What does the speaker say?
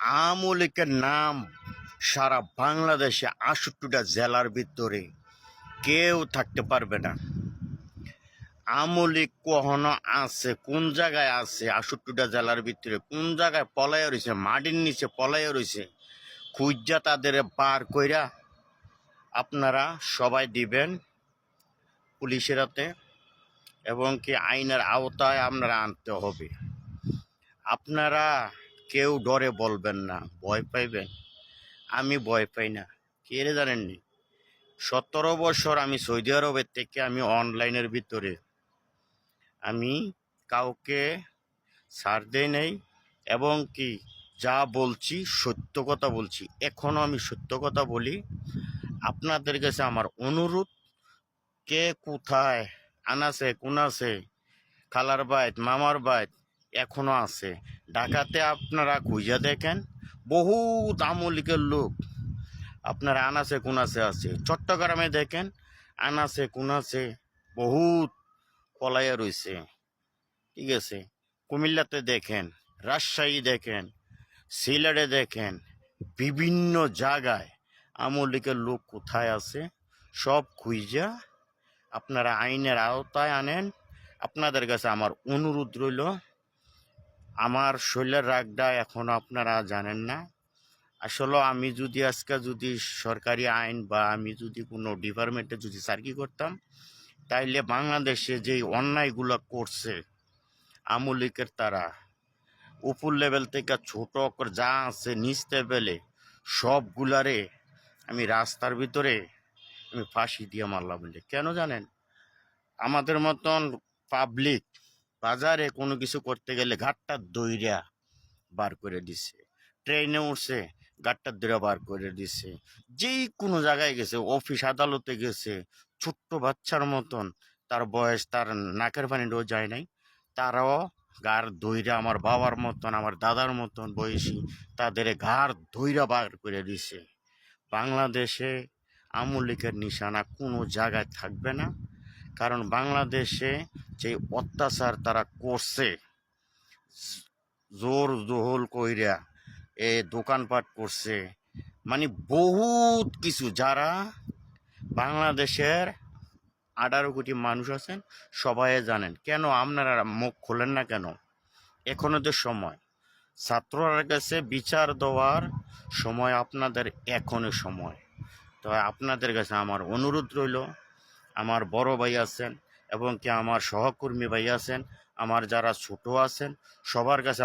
আওয়ামী লীগের নাম সারা বাংলাদেশে ৬৮টা জেলার ভিতরে কেউ থাকতে পারবে না। আওয়ামী লীগ কখনো আছে, কোন জায়গায় আছে? ৬৮টা জেলার ভিতরে কোন জায়গায় পলাইয়া রয়েছে? মাটির নিচে পলাইয়া রয়েছে। খুঁজা তাদের বার কইরা আপনারা সবাই দিবেন পুলিশের হাতে, এবং কি আইনের আওতায় আপনারা আনতে হবে। আপনারা কেউ ডরে বলবেন না, ভয় পাইবেন। আমি ভয় পাই না। কে রে জানেননি? 17 বছর আমি সৌদি আরবের থেকে আমি অনলাইনের ভিতরে আমি কাউকে ছাড় দেই নাই, এবং কি যা বলছি সত্য কথা বলছি। এখনো আমি সত্য কথা বলি। আপনাদের কাছে আমার অনুরোধ, কে কোথায় আনাছে কোন আছে, খালার বাইত মামার বাইত এখনো আছে, ঢাকাতে আপনারা খুঁজে দেখেন, বহু আওয়ামী লীগের লোক আপনারা আনাছে কোনাছে আছে। চট্টগ্রামে দেখেন, আনাছে কোনাছে বহুত পলাইয়া রয়েছে। ঠিক আছে, কুমিল্লাতে দেখেন, রাজশাহী দেখেন, সিলেটে দেখেন, বিভিন্ন জায়গায় আওয়ামী লীগের লোক কোথায় আছে সব খুঁজা আপনারা আইনের আওতায় আনেন। আপনাদের কাছে আমার অনুরোধ রইল। আমার শৈলের রাগটা এখনো আপনারা জানেন না। আসলে আমি যদি আজকে যদি সরকারি আইন বা আমি যদি কোনো ডিপার্টমেন্টে যদি চাকরি করতাম, তাইলে বাংলাদেশে যেই অন্যায়গুলো করছে আওয়ামী লীগের, তারা উপর লেভেল থেকে ছোট করে যা আছে নিচ লেভেলে সবগুলারে আমি রাস্তার ভিতরে আমি ফাঁসি দিয়ে মারলাম। বলে কেন জানেন? আমাদের মতন পাবলিক বাজারে কোনো কিছু করতে গেলে ঘাটটা দইরা বার করে দিছে, ট্রেনে উঠছে ঘাটটা দইরা বার করে দিছে, যেই কোনো জায়গায় গেছে, অফিস আদালতে গেছে, ছোট্ট বাচ্চার মতন তার বয়স, তার নাকের পানিটাও যায় নাই, তারাও গার দইরা, আমার বাবার মতন আমার দাদার মতন বয়সী, তাদের ঘাড় দইরা বার করে দিছে। বাংলাদেশে আওয়ামী লীগের নিশানা কোনো জায়গায় থাকবে না। কারণ বাংলাদেশে যে অত্যাচার তারা করছে, জোর জহল কইরা এ দোকানপাট করছে, মানে বহুত কিছু, যারা বাংলাদেশের 18 কোটি মানুষ আছেন সবাই জানেন। কেন আপনারা মুখ খোলেন না কেন? এখনো তো সময়, ছাত্ররা কাছে বিচার দেওয়ার সময় আপনাদের এখনো সময়। তো আপনাদের কাছে আমার অনুরোধ রইল, আমার বড় ভাই আছেন এবং কি আমার সহকর্মী ভাই আছেন, আমার যারা ছোট আছেন, সবার কাছে